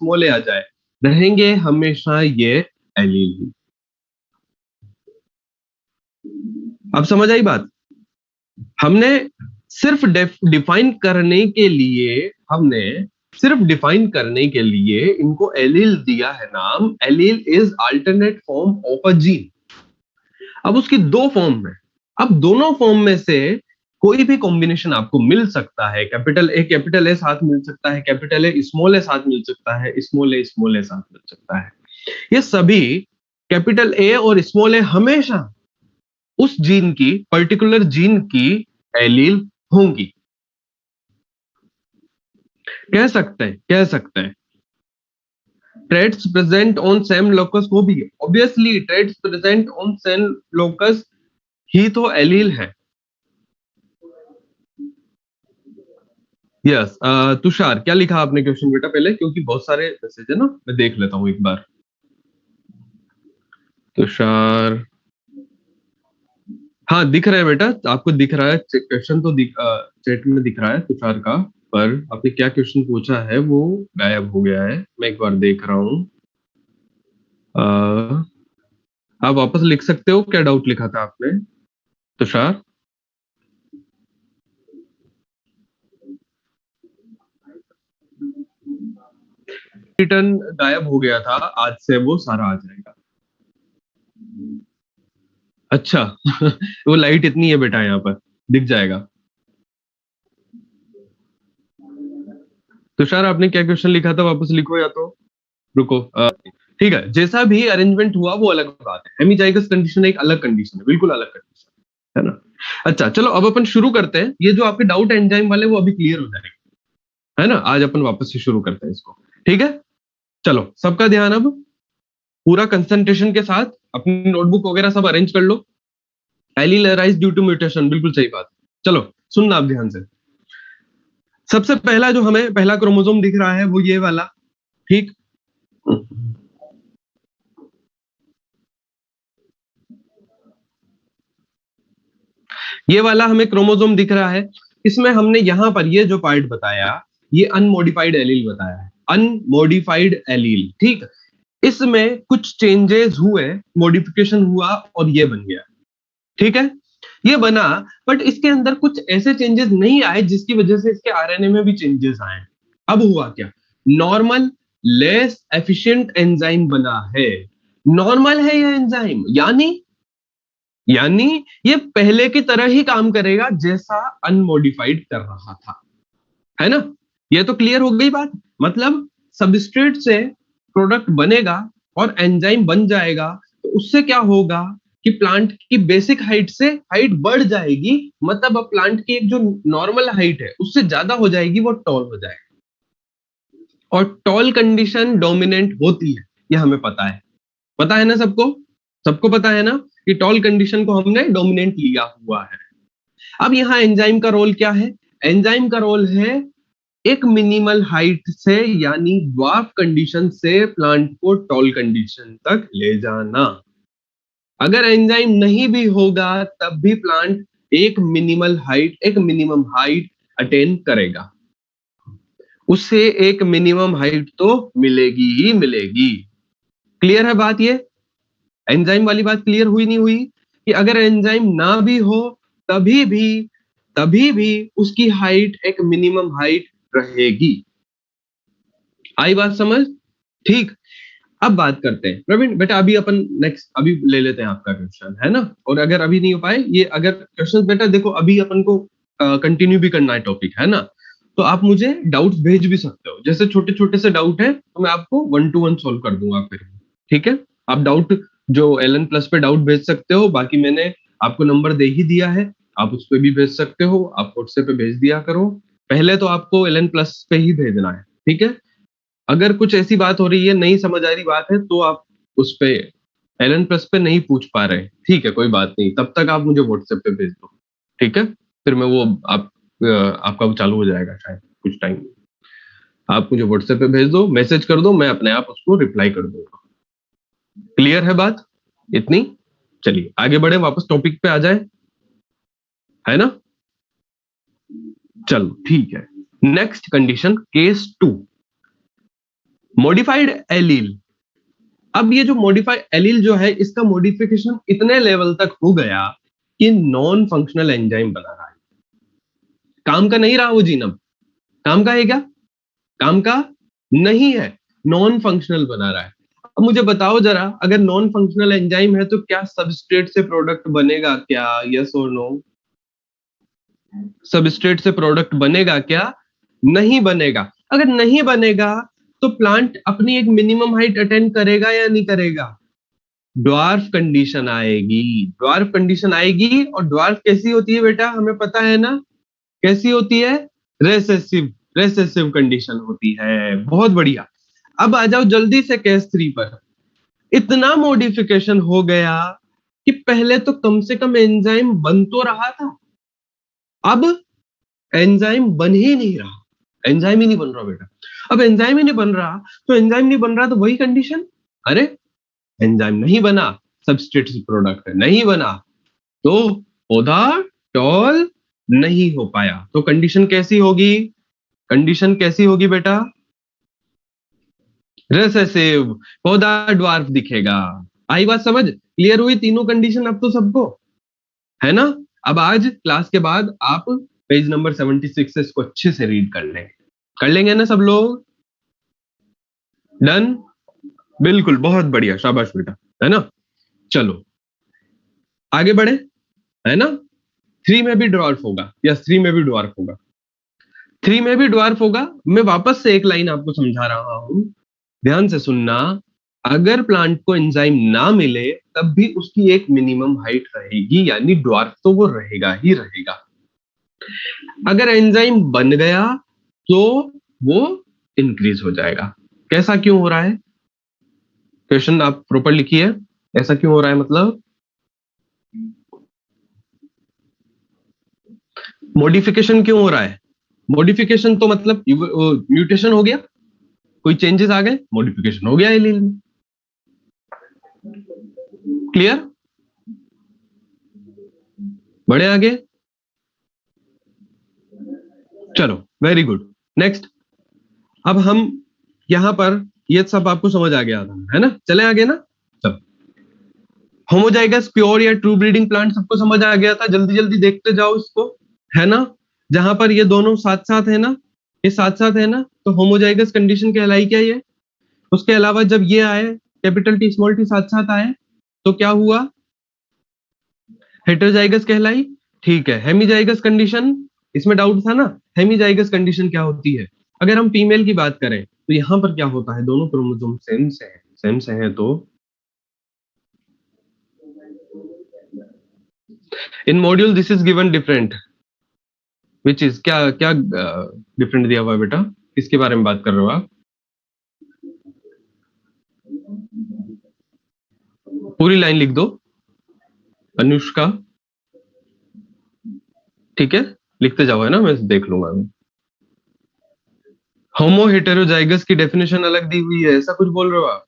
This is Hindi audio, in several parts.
स्मॉल ए आ जाए, रहेंगे हमेशा ये एलील ही। अब समझ आई बात? हमने सिर्फ डिफाइन करने के लिए हमने सिर्फ डिफाइन करने के लिए इनको एलील दिया है नाम। Allele is alternate form of a gene. अब उसकी दो फॉर्म में, अब दोनों फॉर्म में से कोई भी कॉम्बिनेशन आपको मिल सकता है। कैपिटल ए साथ मिल सकता है, कैपिटल ए स्मॉल ए साथ मिल सकता है, स्मॉल ए साथ मिल सकता है। ये सभी कैपिटल ए और स्मॉल ए हमेशा उस जीन की, पर्टिकुलर जीन की एलील होंगी। कह सकते हैं traits present on same locus को भी, obviously traits present on same locus ही तो एलील है। यस तुषार, क्या लिखा आपने क्वेश्चन बेटा पहले, क्योंकि बहुत सारे मैसेज है ना, मैं देख लेता हूं एक बार। तुषार, हाँ दिख रहा है बेटा, आपको दिख रहा है क्वेश्चन तो चैट में दिख रहा है तुषार का, पर आपने क्या क्वेश्चन पूछा है वो गायब हो गया है। मैं एक बार देख रहा हूँ। आप वापस लिख सकते हो, क्या डाउट लिखा था आपने तुषार? रिटर्न गायब हो गया था, आज से वो सारा आ जाएगा। अच्छा वो लाइट इतनी है बेटा यहाँ पर, दिख जाएगा। तुषार आपने क्या क्वेश्चन लिखा था, वापस लिखो या तो रुको। ठीक है, जैसा भी अरेंजमेंट हुआ वो अलग बात है। हेमिजाइगस कंडीशन एक अलग कंडीशन है, बिल्कुल अलग कंडीशन है ना। अच्छा चलो अब अपन शुरू करते हैं। ये जो आपके डाउट एंजाइम वाले वो अभी क्लियर हो जाएंगे, है ना। आज अपन वापस से शुरू करते हैं इसको, ठीक है। चलो सबका ध्यान अब पूरा कंसंट्रेशन के साथ अपनी नोटबुक वगैरह सब अरेंज कर लो। Allele arise due to mutation, बिल्कुल सही बात। चलो सुनना आप ध्यान से। सबसे पहला जो हमें पहला क्रोमोसोम दिख रहा है वो ये वाला, ठीक। ये वाला हमें क्रोमोसोम दिख रहा है। इसमें हमने यहां पर ये जो पार्ट बताया, ये अनमोडिफाइड एलील बताया है, अनमोडिफाइड एलील, ठीक। इसमें कुछ चेंजेस हुए, मॉडिफिकेशन हुआ और ये बन गया, ठीक है। ये बना, बट इसके अंदर कुछ ऐसे चेंजेस नहीं आए जिसकी वजह से इसके आरएनए में भी चेंजेस आए। अब हुआ क्या, नॉर्मल लेस एफिशिएंट एंजाइम बना है। नॉर्मल है ये एंजाइम, यानी ये पहले की तरह ही काम करेगा जैसा अनमोडिफाइड कर रहा था, है ना। ये तो क्लियर हो गई बात। मतलब सबस्ट्रेट से प्रोडक्ट बनेगा और एंजाइम बन जाएगा, तो उससे क्या होगा कि प्लांट की बेसिक हाइट से हाइट बढ़ जाएगी। मतलब अब प्लांट की एक जो नॉर्मल हाइट है उससे ज्यादा हो जाएगी, वो टॉल हो जाएगा। और टॉल कंडीशन डोमिनेंट होती है, ये हमें पता है ना सबको, सबको पता है ना कि टॉल कंडीशन को हमने डोमिनेंट लिया हुआ है। अब यहाँ एंजाइम का रोल क्या है? एंजाइम का रोल है एक मिनिमल हाइट से, यानी ड्वार्फ कंडीशन से प्लांट को टॉल कंडीशन तक ले जाना। अगर एंजाइम नहीं भी होगा तब भी प्लांट एक मिनिमम हाइट अटेन करेगा, उससे एक मिनिमम हाइट तो मिलेगी ही मिलेगी। क्लियर है बात? ये एंजाइम वाली बात क्लियर हुई नहीं हुई कि अगर एंजाइम ना भी हो तभी भी उसकी हाइट एक मिनिमम हाइट रहेगी। आई बात समझ? ठीक। अब बात करते हैं प्रवीण बेटा, अभी अपन नेक्स्ट अभी ले लेते हैं आपका क्वेश्चन, है ना। और अगर अभी नहीं हो पाए ये अगर क्वेश्चन बेटा, देखो अभी अपन को कंटिन्यू भी करना है टॉपिक, है ना। तो आप मुझे डाउट्स भेज भी सकते हो, जैसे छोटे छोटे से डाउट है तो मैं आपको 1 to 1 सॉल्व कर दूंगा फिर, ठीक है। आप डाउट जो LN प्लस पे डाउट भेज सकते हो, बाकी मैंने आपको नंबर दे ही दिया है, आप उस पर भी भेज सकते हो। आप व्हाट्सएप पे भेज दिया करो, पहले तो आपको LN प्लस पे ही भेजना है, ठीक है। अगर कुछ ऐसी बात हो रही है, नहीं समझ आ रही बात है, तो आप उस पे LN प्लस पे नहीं पूछ पा रहे, ठीक है, कोई बात नहीं, तब तक आप मुझे व्हाट्सएप पे भेज दो, ठीक है। फिर मैं वो आपका वो चालू हो जाएगा शायद कुछ टाइम। आप मुझे व्हाट्सएप पे भेज दो, मैसेज कर दो, मैं अपने आप उसको रिप्लाई कर दूंगा। क्लियर है बात इतनी? चलिए आगे बढ़े, वापस टॉपिक पे आ जाए, है ना। चलो ठीक है, next condition case 2। Modified allele. अब ये जो मॉडिफाइड एलील जो है, इसका मॉडिफिकेशन इतने लेवल तक हो गया कि नॉन फंक्शनल एंजाइम बना रहा है। काम का नहीं रहा वो जीन, अब काम का है क्या? काम का नहीं है, नॉन फंक्शनल बना रहा है। अब मुझे बताओ जरा, अगर नॉन फंक्शनल एंजाइम है तो क्या सबस्ट्रेट से प्रोडक्ट बनेगा क्या? यस और नो? सबस्ट्रेट से प्रोडक्ट बनेगा क्या? नहीं बनेगा। अगर नहीं बनेगा तो प्लांट अपनी एक मिनिमम हाइट अटेंड करेगा या नहीं करेगा? ड्वार्फ कंडीशन आएगी, ड्वार्फ कंडीशन आएगी। और ड्वार्फ कैसी होती है बेटा, हमें पता है ना कैसी होती है? रेसेसिव, रेसेसिव कंडीशन होती है। बहुत बढ़िया। अब आ जाओ जल्दी से केस 3 पर। इतना मॉडिफिकेशन हो गया कि पहले तो कम से कम एंजाइम बन तो रहा था, अब एंजाइम बन ही नहीं रहा, एंजाइम ही नहीं बन रहा बेटा। अब एंजाइम ही नहीं बन रहा, तो एंजाइम नहीं बन रहा तो वही कंडीशन, अरे एंजाइम नहीं बना, सबस्ट्रेट प्रोडक्ट नहीं बना, तो पौधा टॉल नहीं हो पाया। तो कंडीशन कैसी होगी? कंडीशन कैसी होगी बेटा? रेसेसिव, पौधा ड्वार्फ दिखेगा। आई बात समझ? क्लियर हुई तीनों कंडीशन अब तो सबको, है ना? अब आज क्लास के बाद आप पेज नंबर 76 से इसको अच्छे से रीड कर लेंगे, कर लेंगे ना सब लोग? डन? बिल्कुल, बहुत बढ़िया, शाबाश बेटा, है ना? चलो आगे बढ़े, है ना? 3 में भी ड्वार्फ होगा, यस 3 में भी ड्वार्फ होगा, 3 में भी ड्वार्फ होगा। मैं वापस से एक लाइन आपको समझा रहा हूं, ध्यान से सुनना। अगर प्लांट को एंजाइम ना मिले तब भी उसकी एक मिनिमम हाइट रहेगी, यानी ड्वार्फ तो वो रहेगा ही रहेगा। अगर एंजाइम बन गया तो वो इंक्रीज हो जाएगा। कैसा क्यों हो रहा है? क्वेश्चन आप प्रॉपर लिखिए, ऐसा क्यों हो रहा है मतलब? मॉडिफिकेशन क्यों हो रहा है? मॉडिफिकेशन तो मतलब म्यूटेशन हो गया, कोई चेंजेस आ गए, मॉडिफिकेशन हो गया एलील में। क्लियर? बढ़े आगे? चलो वेरी गुड, नेक्स्ट। अब हम यहां पर, ये सब आपको समझ आ गया था, है ना? चले आगे ना। सब होमोजाइगस प्योर या ट्रू ब्रीडिंग प्लांट सबको समझ आ गया था। जल्दी जल्दी देखते जाओ इसको, है ना? जहां पर ये दोनों साथ साथ है ना, ये साथ साथ है ना, तो होमोजाइगस कंडीशन कहलाई क्या ये? उसके अलावा जब ये आए, कैपिटल टी स्मॉल टी साथ साथ आए, तो क्या हुआ? हेटेरोजाइगस कहलाई। ठीक है, हेमीजाइगस कंडीशन, इसमें डाउट था ना? हेमीजाइगस कंडीशन क्या होती है? अगर हम फीमेल की बात करें तो यहां पर क्या होता है, दोनों क्रोमोसोम सेम से है, सेम से है, तो in module this is given different, which is क्या क्या डिफरेंट दिया हुआ है बेटा? किसके बारे में बात कर रहे हो आप? पूरी लाइन लिख दो अनुष्का, ठीक है? लिखते जाओ, है ना, मैं देख लूंगा। होमो हेटेरोजाइगस की डेफिनेशन अलग दी हुई है, ऐसा कुछ बोल रहे हो आप?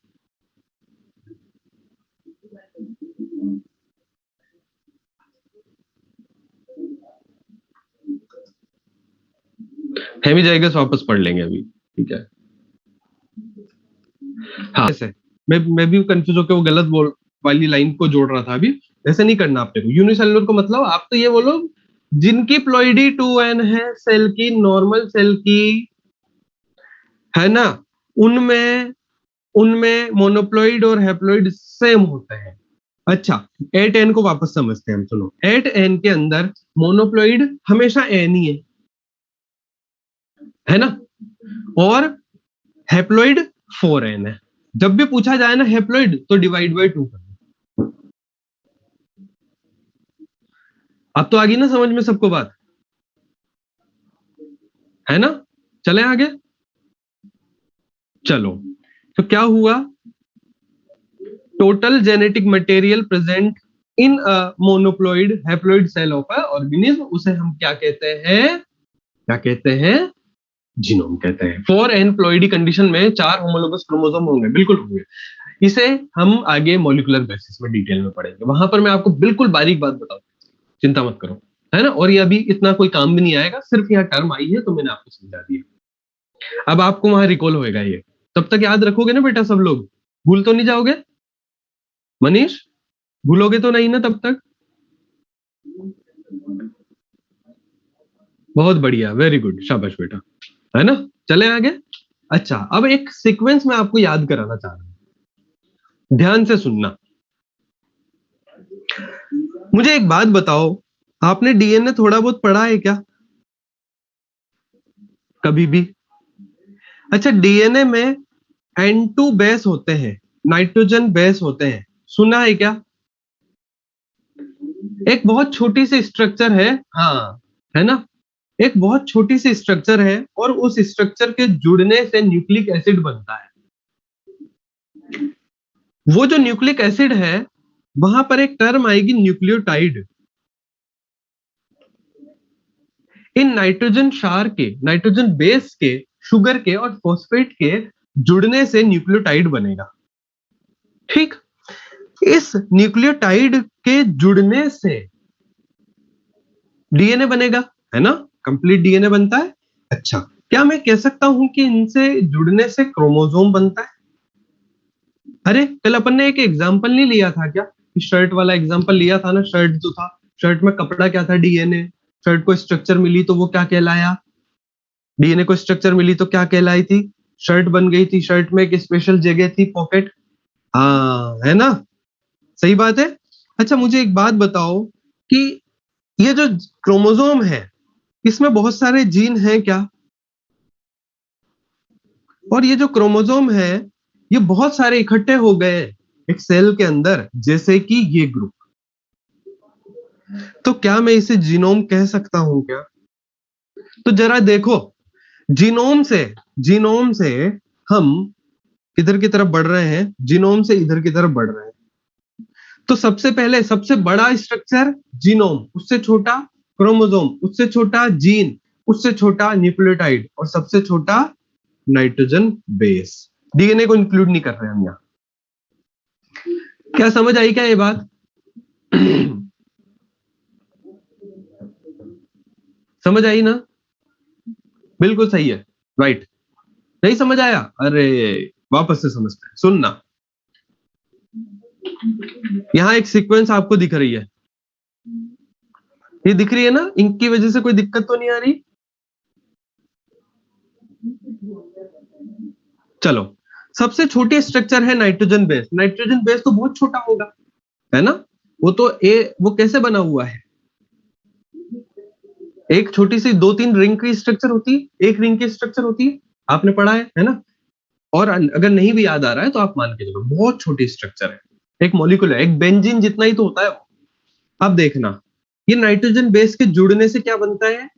हेमीजाइगस वापस पढ़ लेंगे अभी, ठीक है? हाँ, ऐसे मैं भी कंफ्यूज होकर वो गलत बोल वाली लाइन को जोड़ रहा था अभी। ऐसे नहीं करना आपने को। यूनिसेलुलर को मतलब आप तो ये बोलो जिनकी प्लॉइडी 2n है, सेल की, नॉर्मल सेल की, है ना, उनमें उनमें मोनोप्लॉइड और हैप्लॉइड सेम होते हैं। अच्छा, 8n को वापस समझते हैं हम। सुनो, 8n के अंदर मोनोप्लॉइड हमेशा n ही है ना, और हैप्लॉइड 4n है। जब भी पूछा जाए ना हैप्लॉइड, तो डिवाइड बाय 2 करना। अब तो आ गई ना समझ में सबको बात, है ना? चले आगे। चलो, तो क्या हुआ? Total genetic material present in a monoploid haploid cell of a organism, उसे हम क्या कहते हैं? क्या कहते हैं? जीनोम कहते हैं। 4n प्लॉइडी कंडीशन में 4 होमोलोगस क्रोमोसोम होंगे, बिल्कुल होंगे। इसे हम आगे मॉलिक्यूलर बेसिस में डिटेल में पढ़ेंगे, वहां पर मैं आपको बिल्कुल बारीक बात बताऊंगा, चिंता मत करो, है ना? और ये अभी इतना कोई काम भी नहीं आएगा, सिर्फ यहाँ टर्म आई है तो मैंने आपको समझा दिया। अब आपको वहां रिकॉल होएगा ये, तब तक याद रखोगे ना बेटा सब लोग? भूल तो नहीं जाओगे? मनीष, भूलोगे तो नहीं ना तब तक? बहुत बढ़िया, वेरी गुड, शाबाश बेटा, है ना? चले आगे। अच्छा, अब एक सीक्वेंस मैं आपको याद कराना चाह रहा हूं, ध्यान से सुनना। मुझे एक बात बताओ, आपने डीएनए थोड़ा बहुत पढ़ा है क्या कभी भी? अच्छा, डीएनए में N2 बेस होते हैं, नाइट्रोजन बेस होते हैं, सुना है क्या? एक बहुत छोटी सी स्ट्रक्चर है, हाँ, है ना? एक बहुत छोटी सी स्ट्रक्चर है और उस स्ट्रक्चर के जुड़ने से न्यूक्लिक एसिड बनता है। वो जो न्यूक्लिक एसिड है, वहां पर एक टर्म आएगी न्यूक्लियोटाइड। इन नाइट्रोजन क्षार के, नाइट्रोजन बेस के, शुगर के और फॉस्फेट के जुड़ने से न्यूक्लियोटाइड बनेगा। ठीक, इस न्यूक्लियोटाइड के जुड़ने से डीएनए बनेगा, है ना? कंप्लीट डीएनए बनता है। अच्छा, क्या मैं कह सकता हूं कि इनसे जुड़ने से क्रोमोसोम बनता है? अरे, कल अपन ने एक एग्जांपल नहीं लिया था क्या? शर्ट वाला एग्जांपल लिया था ना, शर्ट जो था, शर्ट में कपड़ा क्या था? डीएनए। शर्ट को स्ट्रक्चर मिली तो वो क्या कहलाया? डीएनए को स्ट्रक्चर मिली तो क्या कहलाई थी? शर्ट बन गई थी, शर्ट में एक स्पेशल जगह थी, पॉकेट। हाँ, है ना? सही बात है। अच्छा, मुझे एक बात बताओ कि ये जो क्रोमोसोम है, इसमें बहुत सारे जीन हैं क्या? और ये जो क्रोमोसोम है, ये बहुत सारे इकट्ठे हो गए एक सेल के अंदर, जैसे कि ये ग्रुप। तो क्या मैं इसे जीनोम कह सकता हूं क्या? तो जरा देखो, जीनोम से हम किधर की तरफ बढ़ रहे हैं? जीनोम से इधर की तरफ बढ़ रहे हैं। तो सबसे पहले सबसे बड़ा स्ट्रक्चर जीनोम, उससे छोटा क्रोमोसोम, उससे छोटा जीन, उससे छोटा न्यूक्लियोटाइड और सबसे छोटा नाइट्रोजन बेस। डीएनए को इंक्लूड नहीं कर रहे हम यहां। क्या समझ आई क्या ये बात? समझ आई ना? बिल्कुल सही है, राइट। नहीं समझ आया? अरे, वापस से समझते हैं, सुनना। यहां एक सीक्वेंस आपको दिख रही है, ये दिख रही है ना? इनकी वजह से कोई दिक्कत तो नहीं आ रही? चलो, सबसे छोटी स्ट्रक्चर है नाइट्रोजन बेस। नाइट्रोजन बेस तो बहुत छोटा होगा, है ना? वो कैसे बना हुआ है? एक छोटी सी 2-3 रिंग की स्ट्रक्चर होती है, एक रिंग की स्ट्रक्चर होती है, आपने पढ़ा है ना? और अगर नहीं भी याद आ रहा है तो आप मान के चलो, बहुत छोटी स्ट्रक्चर है, एक मॉलिक्यूल है, एक बेंजीन जितना ही तो होता है वो। अब देखना, ये नाइट्रोजन बेस के जुड़ने से क्या बनता है?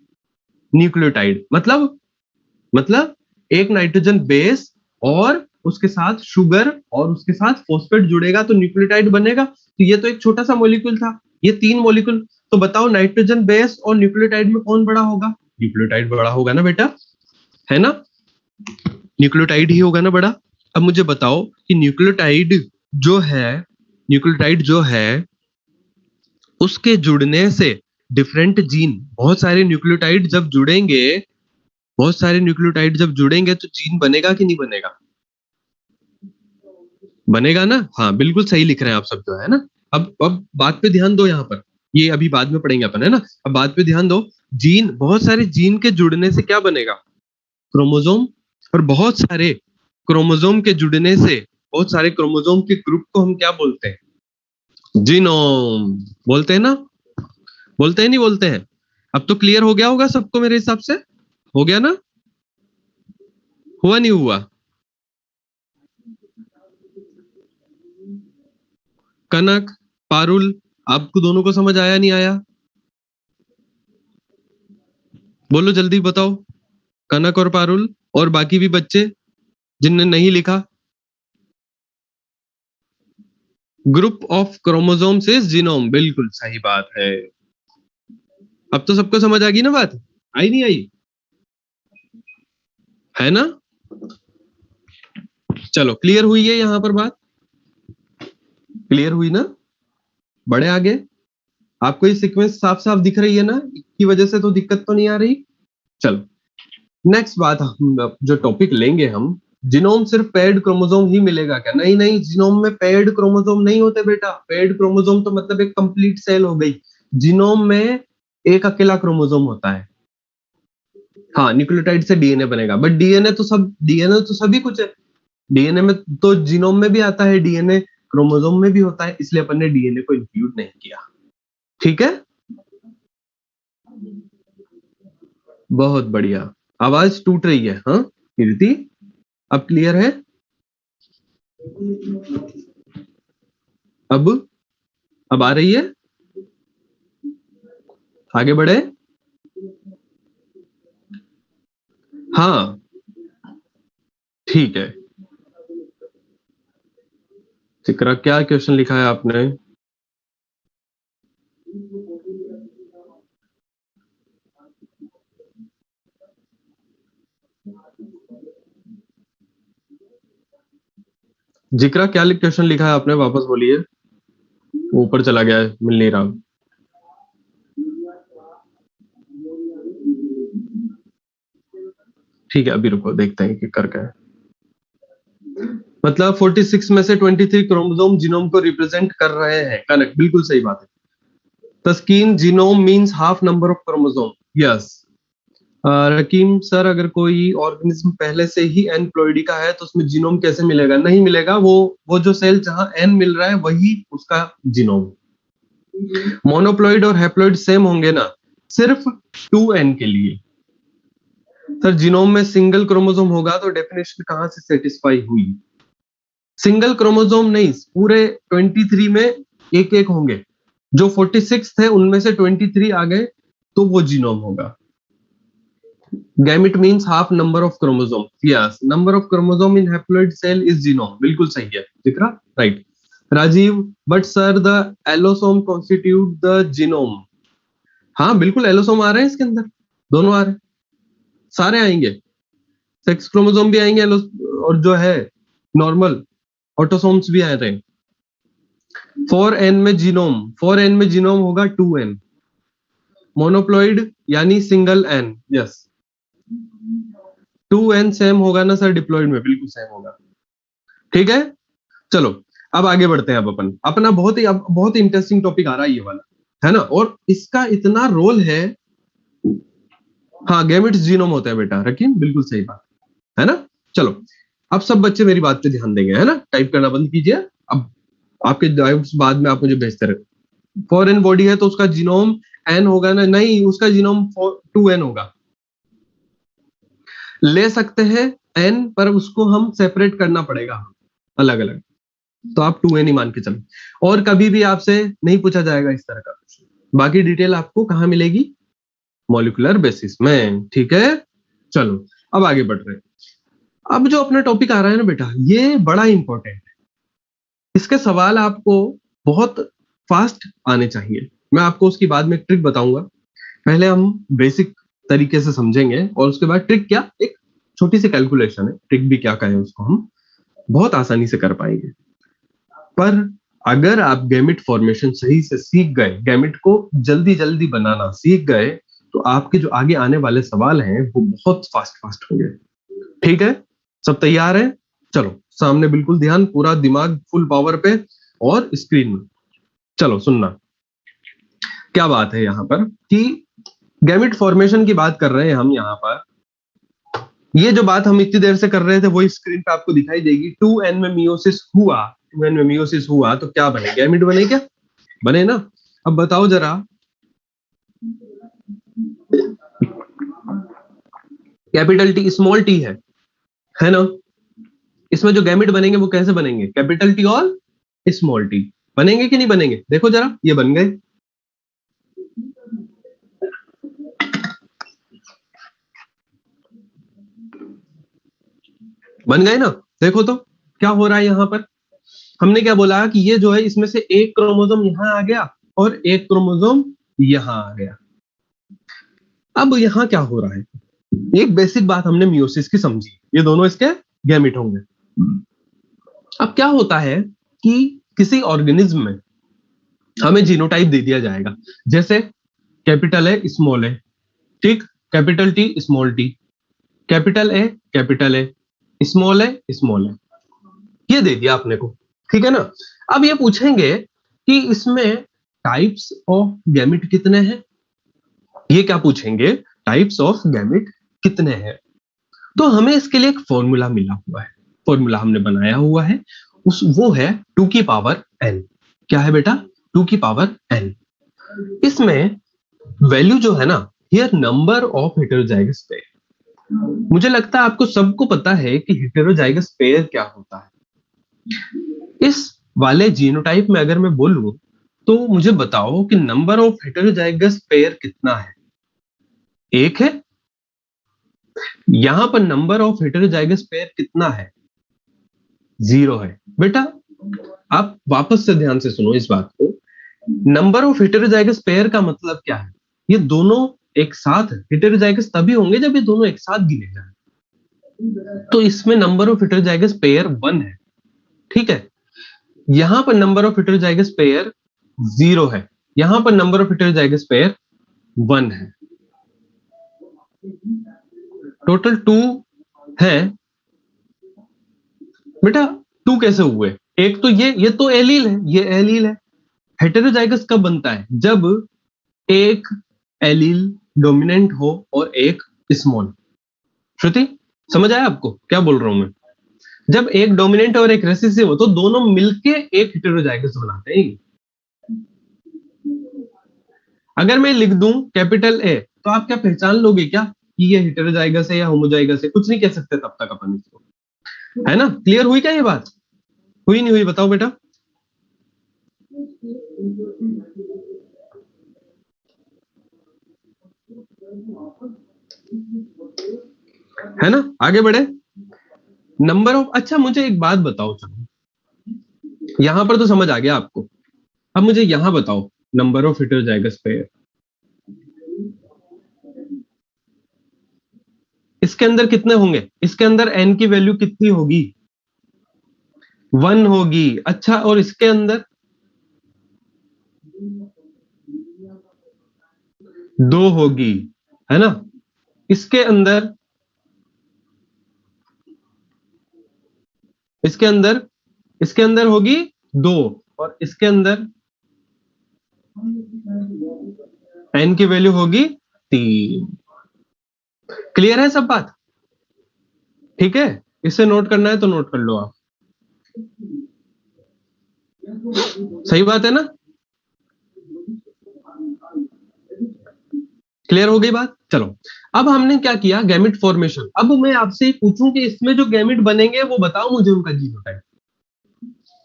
न्यूक्लियोटाइड। मतलब एक नाइट्रोजन बेस और उसके साथ शुगर और उसके साथ फॉस्फेट जुड़ेगा तो न्यूक्लियोटाइड बनेगा। तो ये तो एक छोटा सा मॉलिक्यूल था, ये 3 मॉलिक्यूल। तो बताओ, नाइट्रोजन बेस और न्यूक्लियोटाइड में कौन बड़ा होगा? न्यूक्लियोटाइड बड़ा होगा ना बेटा, है ना? न्यूक्लियोटाइड ही होगा ना बड़ा। अब मुझे बताओ कि जो है न्यूक्लियोटाइड जो है उसके जुड़ने से डिफरेंट जीन, बहुत सारे न्यूक्लियोटाइड जब जुड़ेंगे तो जीन बनेगा कि नहीं बनेगा? बनेगा ना? हाँ, बिल्कुल सही लिख रहे हैं आप सब, जो है ना। अब बात पे ध्यान दो, यहाँ पर ये अभी बाद में पढ़ेंगे अपन, है ना? अब बात पे ध्यान दो। बहुत सारे जीन के जुड़ने से क्या बनेगा? क्रोमोसोम। और क्रोमोसोम के जुड़ने से बहुत सारे क्रोमोसोम के ग्रुप को हम क्या बोलते हैं? जीनोम। बोलते हैं ना? बोलते हैं नहीं बोलते हैं? अब तो क्लियर हो गया होगा सबको मेरे हिसाब से। हो गया ना? हुआ नहीं हुआ? कनक, पारुल, आपको दोनों को समझ आया नहीं आया? बोलो जल्दी बताओ। कनक और पारुल और बाकी भी बच्चे जिनने नहीं लिखा। Group of chromosomes is genome, बिल्कुल सही बात है। अब तो सबको समझ आ गई ना बात? आई नहीं आई? है ना? चलो, क्लियर हुई है यहां पर बात? क्लियर हुई ना? बड़े आगे, आपको ये सीक्वेंस साफ साफ दिख रही है ना? की वजह से तो दिक्कत तो नहीं आ रही? चलो, नेक्स्ट बात, हम जो टॉपिक लेंगे हम, जीनोम सिर्फ पेयर्ड क्रोमोसोम ही मिलेगा क्या? नहीं नहीं, जीनोम में पेयर्ड क्रोमोसोम नहीं होते बेटा। पेयर्ड क्रोमोसोम तो मतलब एक कंप्लीट सेल हो गई। जीनोम में एक अकेला क्रोमोसोम होता है। हाँ, न्यूक्लियोटाइड से डीएनए बनेगा, बट डीएनए तो सभी कुछ है। डीएनए में तो जीनोम में भी आता है डीएनए, क्रोमोसोम में भी होता है, इसलिए अपन ने डीएनए को इंक्लूड नहीं किया। ठीक है, बहुत बढ़िया। आवाज टूट रही है, हाँ कीर्ति, अब क्लियर है? अब आ रही है? आगे बढ़े? हाँ ठीक है। जिक्रा, क्या क्वेश्चन लिखा है आपने? जिक्रा, क्या क्वेश्चन लिखा है आपने? वापस बोलिए, ऊपर चला गया है, मिल नहीं रहा। ठीक है, अभी रुको, देखते हैं कि कर क्या है। मतलब 46 में से 23 क्रोमोसोम जीनोम को रिप्रेजेंट कर रहे हैं। करेक्ट, बिल्कुल सही बात है। Taskeen, genome means half number of chromosome. Yes. Rakeem sir, अगर कोई ऑर्गेनिज्म पहले से ही एन प्लॉइडी का है तो उसमें जीनोम कैसे मिलेगा? नहीं मिलेगा, वो जो सेल जहां एन मिल रहा है वही उसका जीनोम। मोनोप्लॉइड और हैप्लॉइड सेम होंगे ना, सिर्फ 2n के लिए। सर, जीनोम में सिंगल क्रोमोसोम होगा तो डेफिनेशन कहां से सेटिस्फाई हुई? सिंगल क्रोमोसोम नहीं, पूरे 23 में एक एक होंगे। जो 46 थे उनमें से 23 आ गए तो वो जीनोम होगा। Gamete means half number of chromosome. Yes, number of chromosome in haploid cell is genome. बिल्कुल सही है Zikra, right. Rajiv, but sir the allosome constitute the genome. हाँ बिल्कुल, एलोसोम आ रहे हैं इसके अंदर, दोनों आ रहे हैं, सारे आएंगे। सेक्स क्रोमोसोम भी आएंगे, और जो है नॉर्मल ऑटोसोम्स भी आ रहे हैं। 4n में जीनोम होगा 2n। मोनोप्लॉइड यानी single N. Yes, 2n same होगा ना सर डिप्लॉइड में? बिल्कुल सेम होगा। ठीक है, चलो अब आगे बढ़ते हैं। अब अपना बहुत ही इंटरेस्टिंग टॉपिक आ रहा है ये वाला, है ना? और इसका इतना रोल है। हाँ, गैमेट्स जीनोम होता है बेटा, रकीम बिल्कुल सही बात है ना। चलो, अब सब बच्चे मेरी बात पे ध्यान देंगे, है ना? टाइप करना बंद कीजिए। अब आपके डाउट्स बाद में आप मुझे भेजते रहे। 4n बॉडी है तो उसका जीनोम n होगा ना? नहीं, उसका जीनोम 2n होगा। ले सकते हैं n, पर उसको हम सेपरेट करना पड़ेगा अलग अलग, तो आप 2n ही मान के चलो। और कभी भी आपसे नहीं पूछा जाएगा इस तरह का क्वेश्चन। बाकी डिटेल आपको कहां मिलेगी? मॉलिक्यूलर बेसिस में। ठीक है, चलो अब आगे बढ़ रहे हैं। अब जो अपना टॉपिक आ रहा है ना बेटा, ये बड़ा इंपॉर्टेंट है। इसके सवाल आपको बहुत फास्ट आने चाहिए। मैं आपको उसकी बाद में ट्रिक बताऊंगा। पहले हम बेसिक तरीके से समझेंगे और उसके बाद ट्रिक क्या, एक छोटी सी कैलकुलेशन है, ट्रिक भी क्या कहें उसको, हम बहुत आसानी से कर पाएंगे। पर अगर आप गैमेट फॉर्मेशन सही से सीख गए, गैमेट को जल्दी जल्दी बनाना सीख गए, तो आपके जो आगे आने वाले सवाल हैं वो बहुत फास्ट होंगे। ठीक है, सब तैयार है? चलो सामने बिल्कुल ध्यान, पूरा दिमाग फुल पावर पे और स्क्रीन में। चलो सुनना, क्या बात है यहाँ पर कि गैमेट फॉर्मेशन की बात कर रहे हैं हम यहाँ पर। ये जो बात हम इतनी देर से कर रहे थे वो स्क्रीन पे आपको दिखाई देगी। 2n में मियोसिस हुआ, 2n में मियोसिस हुआ तो क्या बने? गैमेट बने क्या? बने ना? अब बताओ जरा, कैपिटल टी स्मॉल टी है ना? इसमें जो गैमेट बनेंगे वो कैसे बनेंगे? कैपिटल टी और स्मॉल टी बनेंगे कि नहीं बनेंगे? देखो जरा, ये बन गए। बन गए ना? देखो तो क्या हो रहा है यहाँ पर। हमने क्या बोला कि ये जो है इसमें से एक क्रोमोसोम यहां आ गया और एक क्रोमोसोम यहां आ गया। अब यहां क्या हो रहा है? एक बेसिक बात हमने मियोसिस की समझी, ये दोनों इसके गैमेट होंगे। अब क्या होता है कि किसी ऑर्गेनिज्म में हमें जीनोटाइप दे दिया जाएगा, जैसे कैपिटल ए स्मॉल ए, ठीक, capital T small T, capital A small है, स्मॉल है, ये दे दिया आपने को, ठीक है ना। अब ये पूछेंगे कि इसमें टाइप्स ऑफ गैमेट कितने हैं, ये क्या पूछेंगे, टाइप्स ऑफ गैमेट कितने हैं। तो हमें इसके लिए एक फॉर्मूला मिला हुआ है, फॉर्मूला हमने बनाया हुआ है, उस वो है 2 की पावर n। क्या है बेटा, 2 की पावर n। इसमें वैल्यू जो है ना, here number of heterozygous pair. मुझे लगता है आपको सबको पता है कि हेटेरोजाइगस पेयर क्या होता है। इस वाले जीनोटाइप में अगर मैं बोलूं तो मुझे बताओ कि नंबर ऑफ हेटेरोजाइगस पेयर कितना है, एक है। यहां पर नंबर ऑफ हेटेरोजाइगस पेयर कितना है, 0 है। बेटा आप वापस से ध्यान से सुनो इस बात को, नंबर ऑफ हेटेरोजाइगस पेयर का मतलब क्या है, ये दोनों एक साथ हेटेरोजाइगस तभी होंगे जब ये दोनों एक साथ गिने जाए। तो इसमें नंबर ऑफ हेटेरोजाइगस पेयर 1 है, ठीक है। यहां पर नंबर ऑफ हेटेरोजाइगस पेयर 0 है, यहां पर नंबर ऑफ हेटेरोजाइगस पेयर 1 है, टोटल 2 है। बेटा 2 कैसे हुए, एक तो ये तो एलील है, ये एलील है। हेटेरोजाइगस कब बनता है, जब एक एलील डोमिनेंट हो और एक स्मॉल। श्रुति समझ आया आपको क्या बोल रहा हूं मैं, जब एक डोमिनेंट और एक रेसेसिव हो तो दोनों मिलके एक हेटेरोजाइगस बनाते हैं। अगर मैं लिख दूं कैपिटल ए तो आप क्या पहचान लोगे क्या कि ये हेटेरोजाइगस है या होमोजाइगस है, कुछ नहीं कह सकते तब तक अपन इसको, है ना। क्लियर हुई क्या ये बात, हुई नहीं हुई बताओ बेटा। है ना, आगे बढ़े। नंबर ऑफ, अच्छा मुझे एक बात बताओ, चलो यहां पर तो समझ आ गया आपको, अब मुझे यहां बताओ नंबर ऑफ हेटेरोजाइगस पेयर, इसके अंदर कितने होंगे, इसके अंदर n की वैल्यू कितनी होगी, 1 होगी। अच्छा और इसके अंदर 2 होगी, है ना। इसके अंदर, इसके अंदर, इसके अंदर होगी 2, और इसके अंदर n की वैल्यू होगी 3। क्लियर है सब बात, ठीक है। इसे नोट करना है तो नोट कर लो आप, सही बात है ना, क्लियर हो गई बात। चलो अब हमने क्या किया, गैमेट फॉर्मेशन। अब मैं आपसे पूछूं कि इसमें जो गैमेट बनेंगे वो बताओ मुझे उनका जीनोटाइप।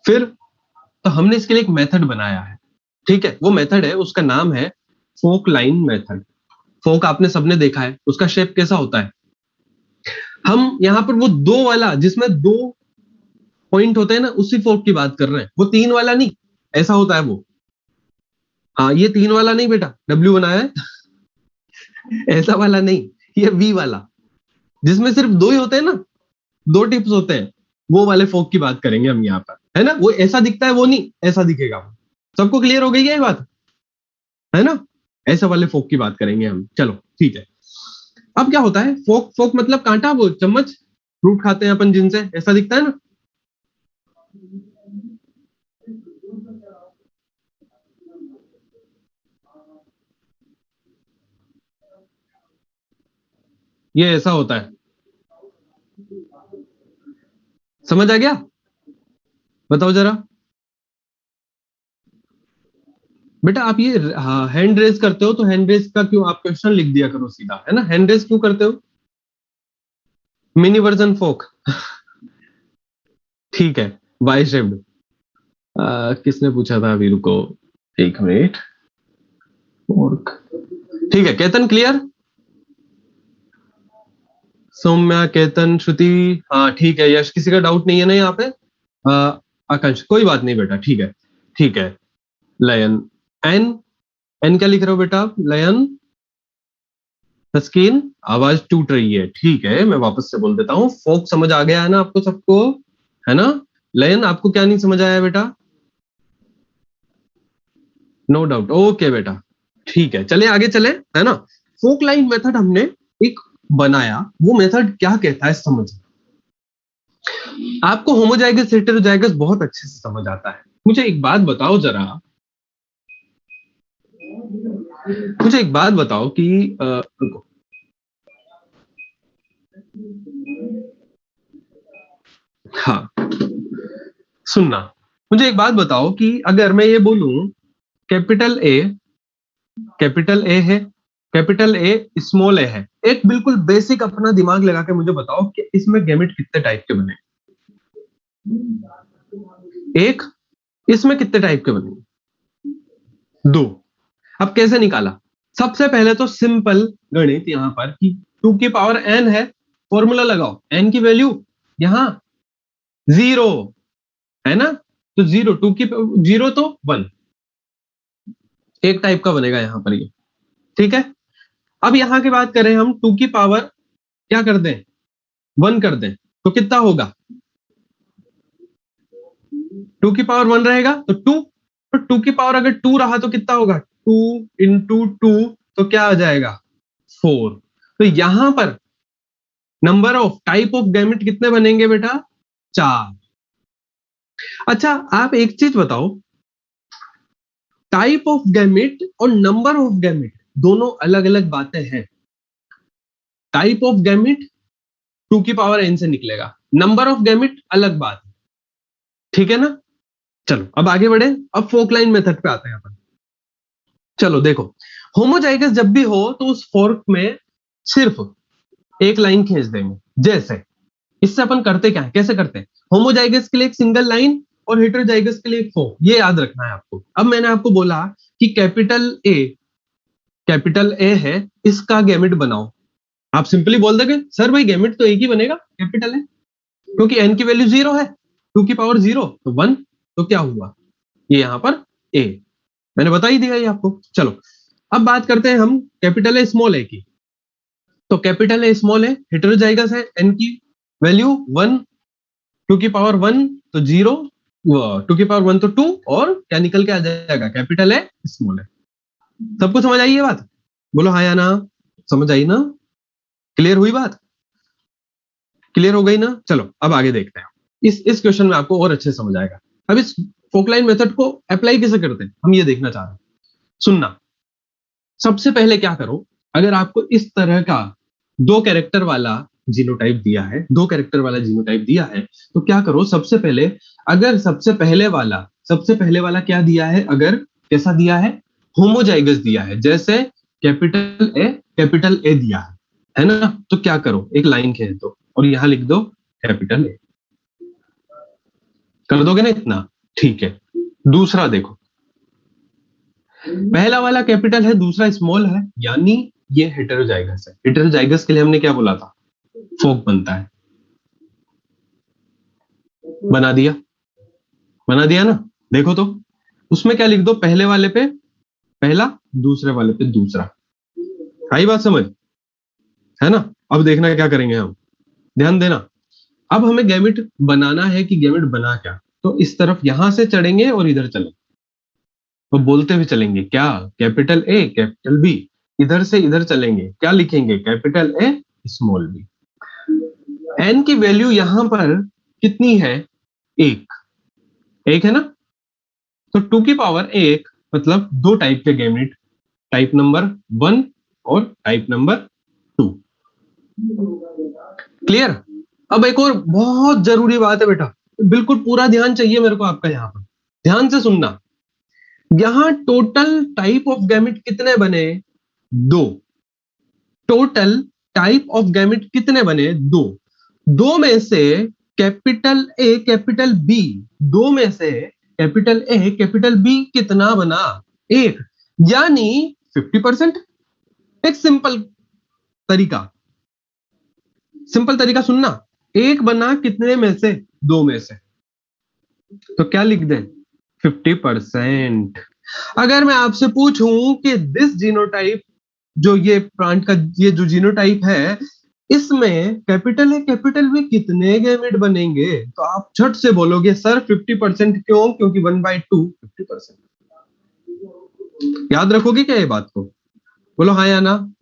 फिर तो हमने इसके लिए एक मेथड बनाया है, ठीक है। वो मेथड है, उसका नाम है फोक लाइन मेथड। फोक आपने सबने देखा है, उसका शेप कैसा होता है। हम यहां पर वो 2 वाला जिसमें 2 पॉइंट होते हैं ना, उसी फोक की बात कर रहे हैं, वो 3 वाला नहीं, ऐसा होता है वो। हाँ ये 3 वाला नहीं बेटा, डब्ल्यू बनाया है ऐसा वाला नहीं, ये वी वाला, जिसमें सिर्फ 2 ही होते हैं ना, 2 टिप्स होते हैं, वो वाले फोक की बात करेंगे हम यहाँ पर, है ना। वो ऐसा दिखता है वो नहीं, ऐसा दिखेगा वो। सबको क्लियर हो गई है ये बात, है ना। ऐसा वाले फोक की बात करेंगे हम, चलो ठीक है। अब क्या होता है, फोक, फोक मतलब कांटा, वो चम्मच फ्रूट खाते हैं अपन जिनसे, ऐसा दिखता है ना। ये ऐसा होता है, समझ आ गया, बताओ जरा। बेटा आप ये हैंड रेज करते हो तो हैंड रेज का क्यों आप क्वेश्चन लिख दिया करो सीधा, है ना। हैंड रेज क्यों करते हो, मिनी वर्जन फोक ठीक है, वाई शेप्ड। किसने पूछा था अभी, रुको एक मिनट। फोर्क, ठीक है। केतन क्लियर, सौम्या, केतन, श्रुति, हाँ ठीक है। यश, किसी का डाउट नहीं है ना यहाँ पे। आकांक्ष, कोई बात नहीं बेटा, ठीक है, ठीक है। लयन, एन, एन क्या लिख रहे हो बेटा आप, लयन, तस्कीन, आवाज टूट रही है, ठीक है मैं वापस से बोल देता हूँ। फोक समझ आ गया है ना आपको सबको, है ना। लयन आपको क्या नहीं समझ आया बेटा, नो डाउट, ओके बेटा, ठीक है। चले आगे चले, है ना। फोक लाइन मेथड हमने एक बनाया, वो मेथड क्या कहता है समझ, आपको होमोजाइगस हेटेरोजाइगस बहुत अच्छे से समझ आता है। मुझे एक बात बताओ जरा, मुझे एक बात बताओ कि रुको। हाँ, सुनना, मुझे एक बात बताओ कि अगर मैं ये बोलूं कैपिटल ए है, कैपिटल ए स्मॉल ए है, एक बिल्कुल बेसिक अपना दिमाग लगा के मुझे बताओ कि इसमें गैमेट कितने टाइप के बने? एक। इसमें कितने टाइप के बने? दो। अब कैसे निकाला? सबसे पहले तो सिंपल गणित यहां पर कि 2 की पावर n है, फॉर्मूला लगाओ, n की वैल्यू यहां 0 है ना, तो 0, 2 की 0 तो 1, एक टाइप का बनेगा यहां पर ये। ठीक है, अब यहां की बात करें हम, 2 की पावर क्या कर दें, 1 कर दें, तो कितना होगा? 2 की पावर 1 रहेगा तो 2, तो 2 की पावर अगर 2 रहा तो कितना होगा? 2 इंटू 2, तो क्या आ जाएगा? 4। तो यहां पर number of type of gamete कितने बनेंगे बेटा? 4। अच्छा, आप एक चीज बताओ, टाइप ऑफ गैमेट और नंबर ऑफ गैमेट दोनों अलग अलग बातें हैं। टाइप ऑफ गैमेट 2 की पावर n से निकलेगा, नंबर ऑफ गैमेट अलग बात है। ठीक है ना? चलो अब आगे बढ़े, अब फोकलाइन मेथड पे आते हैं अपन। चलो देखो, होमोजाइगस जब भी हो तो उस फोर्क में सिर्फ एक लाइन खींच देंगे। जैसे इससे अपन करते क्या है, कैसे करते हैं? होमोजाइगस के लिए एक सिंगल लाइन और हेटेरोजाइगस के लिए एक फोर्क, ये याद रखना है आपको। अब मैंने आपको बोला कि कैपिटल ए है, इसका गैमेट बनाओ। आप सिंपली बोल दोगे सर भाई गैमेट तो एक ही बनेगा, कैपिटल है, क्योंकि एन की वैल्यू 0 है, 2 की पावर 0 तो 1, तो क्या हुआ? ये यहां पर ए, मैंने बता ही दिया ये आपको। चलो अब बात करते हैं हम कैपिटल ए स्मॉल ए की। तो capital A small A heterozygous है, एन की वैल्यू 1, 2 की पावर 1 तो 0, 2 की पावर 1 तो 2, और क्या निकल के आ जाएगा? कैपिटल ए स्मॉल ए। सबको समझ आई ये बात? बोलो हाँ या ना। समझ आई ना? क्लियर हुई बात? क्लियर हो गई ना? चलो अब आगे देखते हैं। इस क्वेश्चन में आपको और अच्छे समझ आएगा। अब इस फोकलाइन मेथड को अप्लाई कैसे करते हैं हम ये देखना चाह रहे हैं। सुनना, सबसे पहले क्या करो, अगर आपको इस तरह का दो कैरेक्टर वाला जीनोटाइप दिया है, दो कैरेक्टर वाला जीनोटाइप दिया है, तो क्या करो, सबसे पहले अगर सबसे पहले वाला क्या दिया है, अगर कैसा दिया है, होमोजाइगस दिया है, जैसे कैपिटल ए दिया है ना, तो क्या करो, एक लाइन खींच दो और यहां लिख दो कैपिटल ए। कर दोगे ना इतना? ठीक है। दूसरा देखो, पहला वाला कैपिटल है, दूसरा स्मॉल है, यानी ये हेटेरोजाइगस है। हेटेरोजाइगस के लिए हमने क्या बोला था? फोक बनता है। बना दिया, बना दिया ना? देखो तो उसमें क्या लिख दो, पहले वाले पे पहला, दूसरे वाले पे दूसरा। आई बात समझ? है ना? अब देखना क्या करेंगे हम, ध्यान देना। अब हमें गैमेट बनाना है कि गैमेट बना क्या, तो इस तरफ यहां से चढ़ेंगे और इधर चलेंगे, तो बोलते हुए चलेंगे क्या, कैपिटल ए कैपिटल बी, इधर से इधर चलेंगे, क्या लिखेंगे, capital A small B. N की वैल्यू यहां पर कितनी है? एक, एक है ना, तो 2 की पावर एक, मतलब दो टाइप के गैमेट, टाइप नंबर 1 और टाइप नंबर 2। क्लियर? अब एक और बहुत जरूरी बात है बेटा, बिल्कुल पूरा ध्यान चाहिए मेरे को आपका, यहां पर ध्यान से सुनना। यहां टोटल टाइप ऑफ गैमेट कितने बने? दो। टोटल टाइप ऑफ गैमेट कितने बने? दो। दो में से कैपिटल ए कैपिटल बी, दो में से कैपिटल ए कैपिटल बी कितना बना? एक, यानी 50%। एक तरीका सिंपल तरीका सुनना, एक बना कितने में से? दो में से, तो क्या लिख दें? 50%। अगर मैं आपसे पूछूं कि दिस जीनोटाइप, जो ये प्लांट का ये जो जीनोटाइप है, इसमें कैपिटल ए कैपिटल बी कितने गैमेट बनेंगे, तो आप झट से बोलोगे सर 50%। क्यों? क्योंकि 1/2 50%। याद रखोगे क्या ये बात को? बोलो हाँ या ना।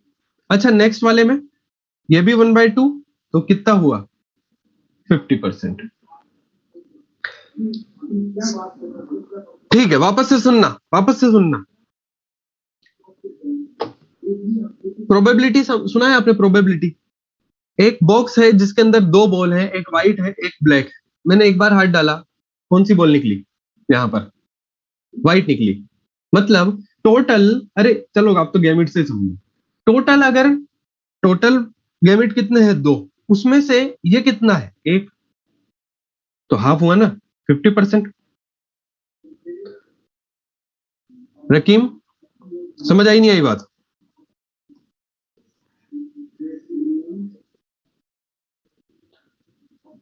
अच्छा नेक्स्ट वाले में ये भी 1/2, तो कितना हुआ? 50%। ठीक है, वापस से सुनना। प्रोबेबिलिटी सुना है आपने? प्रोबेबिलिटी एक बॉक्स है जिसके अंदर दो बॉल है, एक व्हाइट है एक ब्लैक है। मैंने एक बार हाथ डाला, कौन सी बॉल निकली? यहां पर व्हाइट निकली। मतलब टोटल, अरे चलो आप तो गैमेट से समझो। टोटल अगर टोटल गैमेट कितने हैं? 2। उसमें से ये कितना है? 1। तो हाफ हुआ ना, 50%। रकीम समझ आई नहीं आई बात?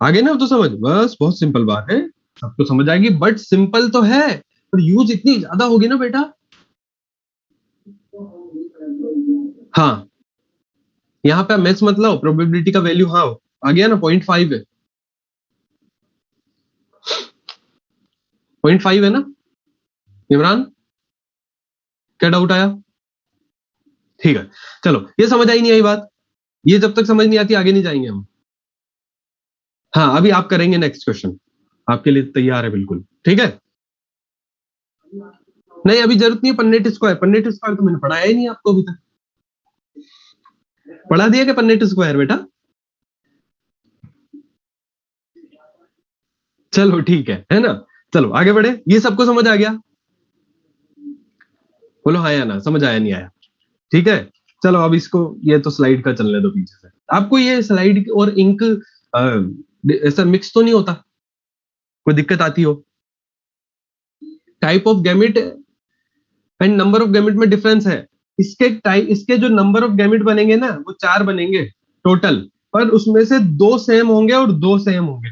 आगे ना तो समझ, बस बहुत सिंपल बात है, सबको समझ आएगी। बट सिंपल तो है पर यूज इतनी ज्यादा होगी ना बेटा। हाँ, यहाँ पे मैथ्स मतलब प्रोबेबिलिटी का वैल्यू, हाँ आ गया ना, 0.5 है। 0.5 है ना इमरान? क्या डाउट आया? ठीक है, चलो ये समझ आई नहीं आई बात। ये जब तक समझ नहीं आती आगे नहीं जाएंगे हम। हाँ, अभी आप करेंगे नेक्स्ट क्वेश्चन, आपके लिए तैयार है बिल्कुल। ठीक है, नहीं अभी जरूरत नहीं है। पन्नेट स्क्वायर, पन्नेट स्क्वायर तो मैंने पढ़ाया ही नहीं आपको अभी तक। पढ़ा दिया क्या पन्नेट स्क्वायर बेटा? चलो ठीक है ना? चलो आगे बढ़े। ये सबको समझ आ गया? बोलो हाँ या ना, समझ आया नहीं आया? ठीक है, चलो अब इसको, ये तो स्लाइड का चलने दो पीछे से। आपको ये स्लाइड और इंक ऐसा मिक्स तो नहीं होता? कोई दिक्कत आती हो? Type of gamete and number of gamete में डिफरेंस है। इसके जो नंबर ऑफ गैमेट बनेंगे ना वो 4 बनेंगे टोटल, पर उसमें से 2 सेम होंगे और 2 सेम होंगे।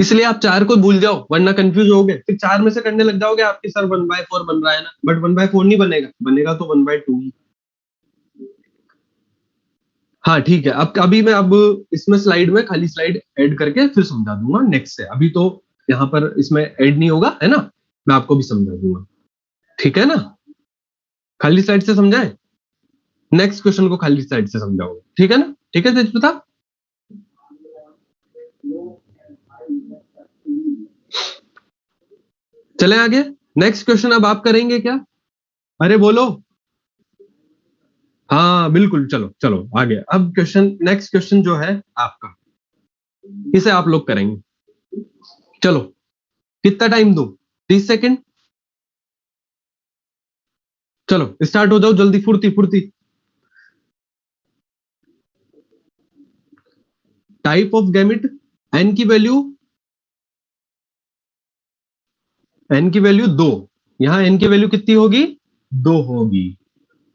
इसलिए आप 4 को भूल जाओ वरना कंफ्यूज होगे। फिर 4 में से करने लग जाओगे, आपके सर 1/4 बन रहा है ना, बट 1/4 नहीं बनेगा, बनेगा तो 1/2 ही। हाँ ठीक है, अब अभी मैं अब इसमें स्लाइड में खाली स्लाइड ऐड करके फिर समझा दूंगा नेक्स्ट से। अभी तो यहाँ पर इसमें ऐड नहीं होगा है ना, मैं आपको भी समझा दूंगा। ठीक है ना? खाली स्लाइड से समझाए, नेक्स्ट क्वेश्चन को खाली स्लाइड से समझाओगे। ठीक है ना? ठीक है तेजप्रता? चले आगे। नेक्स्ट क्वेश्चन अब आप करेंगे क्या? अरे बोलो। हाँ बिल्कुल, चलो चलो आगे। अब क्वेश्चन, नेक्स्ट क्वेश्चन जो है आपका, इसे आप लोग करेंगे। चलो, कितना टाइम दो? 30 सेकेंड। चलो स्टार्ट हो जाओ जल्दी, फुर्ती फुर्ती। टाइप ऑफ गैमेट, एन की वैल्यू, एन की वैल्यू 2। यहां एन की वैल्यू कितनी होगी? 2 होगी,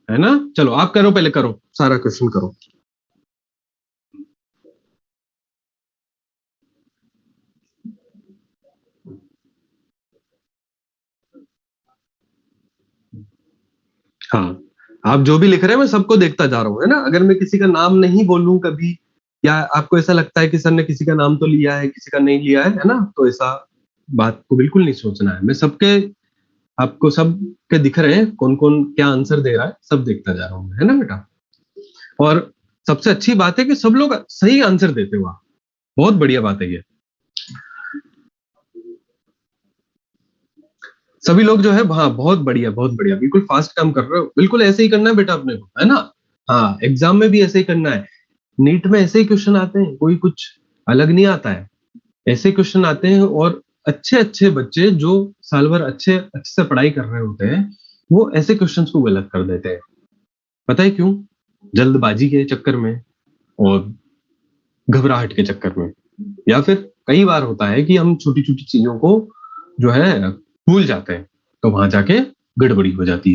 है ना? चलो आप करो, पहले करो, सारा क्वेश्चन करो। हाँ, आप जो भी लिख रहे हैं मैं सबको देखता जा रहा हूँ, है ना? अगर मैं किसी का नाम नहीं बोलूं कभी, या आपको ऐसा लगता है कि सर ने किसी का नाम तो लिया है किसी का नहीं लिया है ना, तो ऐसा बात को बिल्कुल नहीं सोचना है। मैं सबके, आपको सब के दिख रहे हैं कौन कौन क्या आंसर दे रहा है, सब देखता जा रहा हूँ, है ना बेटा? और सबसे अच्छी बात है कि सब लोग सही आंसर देते हो आप, बहुत बढ़िया बात है ये। सभी लोग जो है, हाँ बहुत बढ़िया बहुत बढ़िया, बिल्कुल फास्ट काम कर रहे हो। बिल्कुल ऐसे ही करना है बेटा अपने को, है ना? हाँ, एग्जाम में भी ऐसे ही करना है। नीट में ऐसे ही क्वेश्चन आते हैं, कोई कुछ अलग नहीं आता है। ऐसे क्वेश्चन आते हैं, और अच्छे अच्छे बच्चे जो साल भर अच्छे अच्छे से पढ़ाई कर रहे होते हैं, वो ऐसे क्वेश्चंस को गलत कर देते हैं। पता है क्यों? जल्दबाजी के चक्कर में और घबराहट के चक्कर में, या फिर कई बार होता है कि हम छोटी छोटी चीजों को जो है भूल जाते हैं, तो वहां जाके गड़बड़ी हो जाती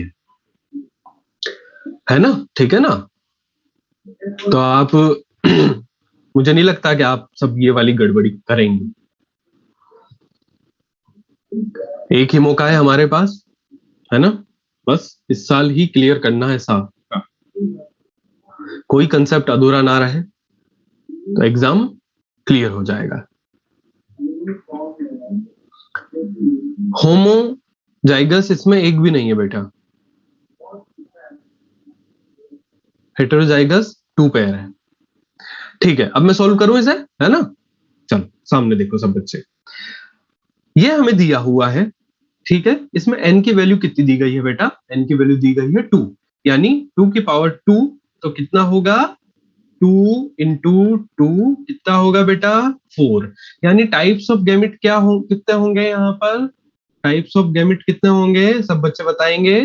है ना? ठीक है ना? तो आप मुझे नहीं लगता कि आप सब ये वाली गड़बड़ी करेंगे। एक ही मौका है हमारे पास, है ना? बस इस साल ही क्लियर करना है साफ, कोई कंसेप्ट अधूरा ना रहे, तो एग्जाम क्लियर हो जाएगा। होमोजाइगस इसमें एक भी नहीं है बेटा, हेटेरोजाइगस 2 पेयर है। ठीक है, अब मैं सॉल्व करूं इसे, है ना? चलो सामने देखो सब बच्चे, ये हमें दिया हुआ है, ठीक है। इसमें n की वैल्यू कितनी दी गई है बेटा? n की वैल्यू दी गई है 2, यानी 2 की पावर 2, तो कितना होगा? 2 इंटू 2 कितना होगा बेटा? 4। यानी टाइप्स ऑफ गैमेट क्या हो, कितने होंगे यहाँ पर? टाइप्स ऑफ गैमेट कितने होंगे, सब बच्चे बताएंगे?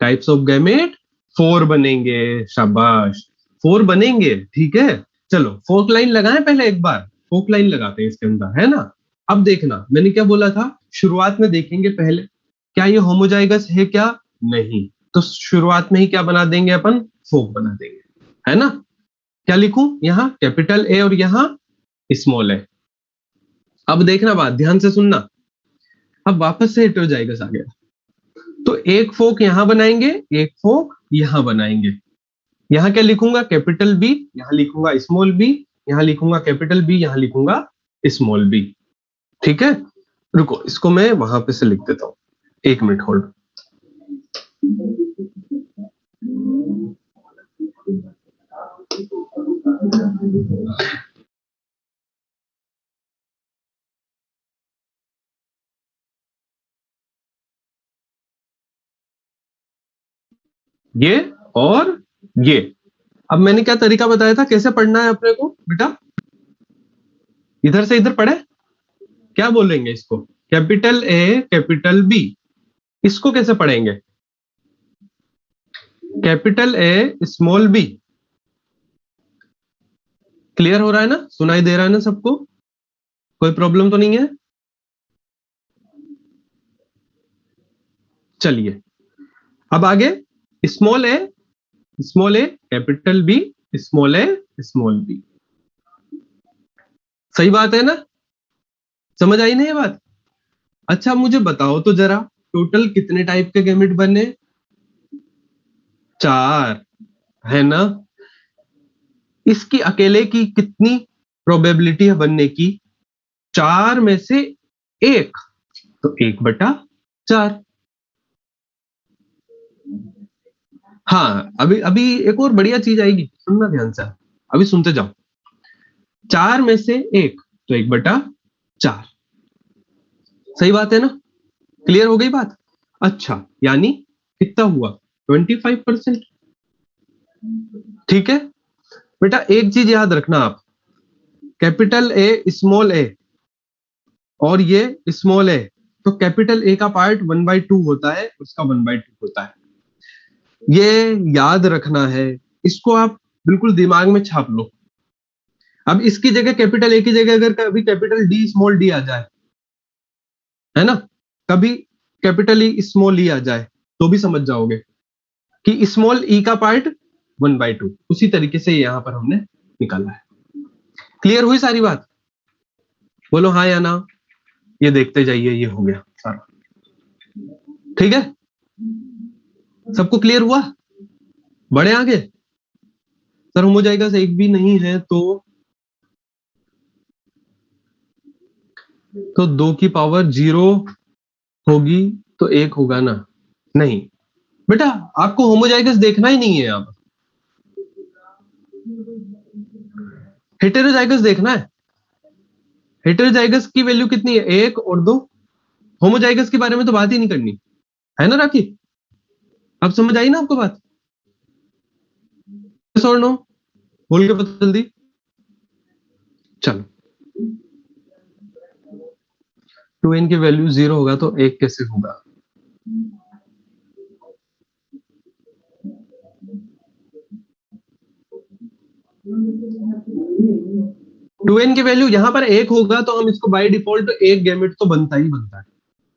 टाइप्स ऑफ गैमेट 4 बनेंगे, शाबाश, 4 बनेंगे, ठीक है। चलो फोर्थ लाइन लगाएं पहले, एक बार फोर्थ लाइन लगाते हैं इसके अंदर, है ना? अब देखना मैंने क्या बोला था, शुरुआत में देखेंगे पहले क्या ये होमोजाइगस है क्या, नहीं, तो शुरुआत में ही क्या बना देंगे अपन? फोक बना देंगे, है ना? क्या लिखूं यहाँ? कैपिटल ए और यहाँ स्मॉल ए। अब देखना बात ध्यान से सुनना, अब वापस से हेटेरोजाइगस आ गया, तो एक फोक यहां बनाएंगे, एक फोक यहां बनाएंगे। यहां क्या लिखूंगा? कैपिटल बी, यहां लिखूंगा स्मॉल बी, यहां लिखूंगा कैपिटल बी, यहां लिखूंगा स्मॉल बी, ठीक है। रुको इसको मैं वहां पे से लिख देता हूं, एक मिनट होल्ड। ये और ये, अब मैंने क्या तरीका बताया था कैसे पढ़ना है अपने को बेटा? इधर से इधर पढ़े, क्या बोलेंगे इसको? कैपिटल ए कैपिटल बी, इसको कैसे पढ़ेंगे? Capital A small B. Clear हो रहा है ना, सुनाई दे रहा है ना सबको? कोई प्रॉब्लम तो नहीं है? चलिए अब आगे, स्मॉल ए कैपिटल बी, स्मॉल ए स्मॉल बी, सही बात है ना? समझ आई ना ये बात? अच्छा मुझे बताओ तो जरा, टोटल कितने टाइप के गैमेट बने? 4, है ना? इसकी अकेले की कितनी प्रोबेबिलिटी है बनने की? 4 में से 1, तो 1/4। हाँ अभी अभी एक और बढ़िया चीज आएगी, सुनना ध्यान से, अभी सुनते जाओ। 4 में से 1, तो 1/4, सही बात है ना? क्लियर हो गई बात? अच्छा यानी कितना हुआ? 25%, ठीक है। बेटा एक चीज याद रखना आप, कैपिटल ए स्मॉल ए और ये स्मॉल ए, तो कैपिटल ए का पार्ट 1/2 होता है, उसका 1/2 होता है, ये याद रखना है, इसको आप बिल्कुल दिमाग में छाप लो। अब इसकी जगह कैपिटल ए की जगह अगर कभी कैपिटल डी स्मॉल डी आ जाए, है ना, कभी कैपिटल ई स्मॉल ई आ जाए, तो भी समझ जाओगे कि स्मॉल ई का पार्ट 1/2, उसी तरीके से यहां पर हमने निकाला है। क्लियर हुई सारी बात? बोलो हाँ या ना, ये देखते जाइए, ये हो गया सारा, ठीक है। सबको क्लियर हुआ? बड़े आगे? सर होमोजाइगस एक भी नहीं है तो 2 की पावर 0 होगी, तो 1 होगा ना? नहीं बेटा, आपको होमोजाइगस देखना ही नहीं है, अब हेटेरोजाइगस देखना है। हेटेरोजाइगस की वैल्यू कितनी है? 1 और 2। होमोजाइगस के बारे में तो बात ही नहीं करनी, है ना राखी? अब समझ आई ना आपको बात? और नो बोल के बता जल्दी। चलो 2n की वैल्यू 0 होगा तो 1 कैसे होगा? टू एन की वैल्यू यहां पर 1 होगा तो हम इसको बाय डिफॉल्ट एक गैमेट तो बनता ही बनता है,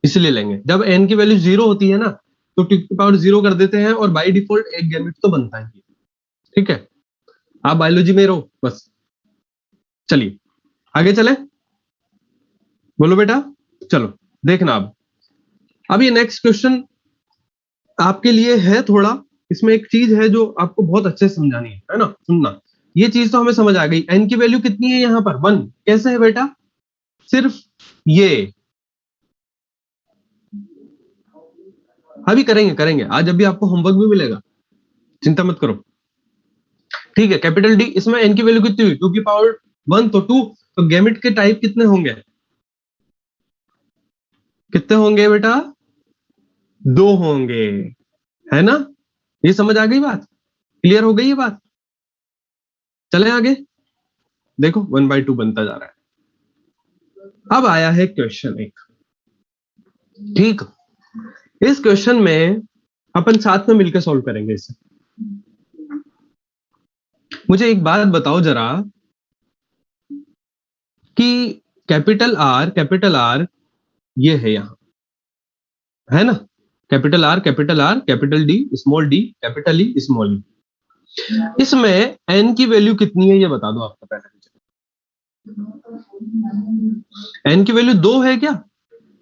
इसलिए लेंगे। जब n की वैल्यू 0 होती है ना, तो टू की पावर 0 कर देते हैं और बाय डिफॉल्ट एक गैमेट तो बनता ही है, ठीक है। आप बायोलॉजी में रहो बस। चलिए आगे चले, बोलो बेटा। चलो देखना अब ये नेक्स्ट क्वेश्चन आपके लिए है थोड़ा, इसमें एक चीज है जो आपको बहुत अच्छे से समझानी है ना, सुनना। ये चीज तो हमें समझ आ गई, n की वैल्यू कितनी है यहाँ पर? 1। कैसे है बेटा? सिर्फ ये अभी करेंगे आज, अभी आपको होमवर्क भी मिलेगा, चिंता मत करो, ठीक है, कैपिटल डी, इसमें एन की वैल्यू कितनी हुई, 2 की पावर 1 तो 2, तो गैमेट के टाइप कितने होंगे, कितने होंगे बेटा, 2 होंगे, है ना। ये समझ आ गई बात, क्लियर हो गई ये बात। चले आगे, देखो 1/2 बनता जा रहा है। अब आया है क्वेश्चन एक, ठीक, इस क्वेश्चन में अपन साथ में मिलकर सॉल्व करेंगे इसे। मुझे एक बात बताओ जरा कि कैपिटल आर ये है यहां, है ना, capital R, capital D, capital E, small E. इसमें एन की वैल्यू कितनी है ये बता दो आपको पहले। एन की वैल्यू 2 है क्या,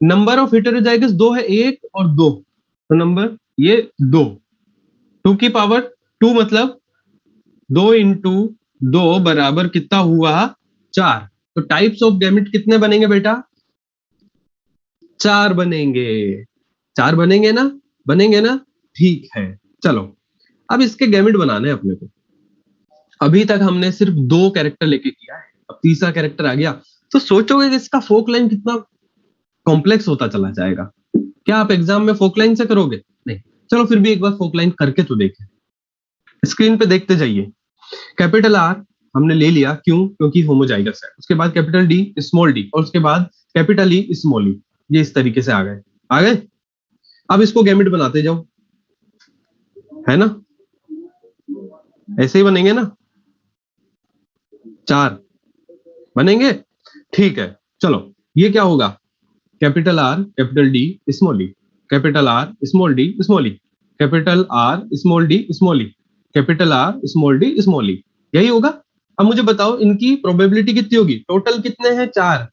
नंबर ऑफ हेटेरोजाइगस 2 है, 1 और 2, तो नंबर ये 2, 2 की पावर 2 मतलब 2 इंटू 2 बराबर कितना हुआ, 4। तो टाइप्स ऑफ गैमेट कितने बनेंगे बेटा, 4 बनेंगे, 4 बनेंगे ना, बनेंगे ना, ठीक है। चलो अब इसके गैमेट बनाने हैं अपने को। अभी तक हमने सिर्फ 2 कैरेक्टर लेके किया है, अब तीसरा कैरेक्टर आ गया, तो सोचोगे कि इसका फोक लाइन कितना कॉम्प्लेक्स होता चला जाएगा। क्या आप एग्जाम में फोक लाइन से करोगे, नहीं, चलो फिर भी एक बार फोक लाइन करके तो देखें। स्क्रीन पे देखते जाइए, कैपिटल आर हमने ले लिया, क्यों, क्योंकि होमोजाइगस है। उसके बाद कैपिटल डी, स्मॉल डी, और उसके बाद कैपिटल ई, स्मॉल ई। ये इस तरीके से आ गए, आ गए। अब इसको गैमेट बनाते जाओ, है ना, ऐसे ही बनेंगे ना, 4 बनेंगे, ठीक है। चलो ये क्या होगा, capital R, capital D, small E, capital R, small D, small E, capital R, small D, small E, capital R, small D, small E, यही होगा। अब मुझे बताओ इनकी प्रोबेबिलिटी कितनी होगी, टोटल कितने हैं, 4,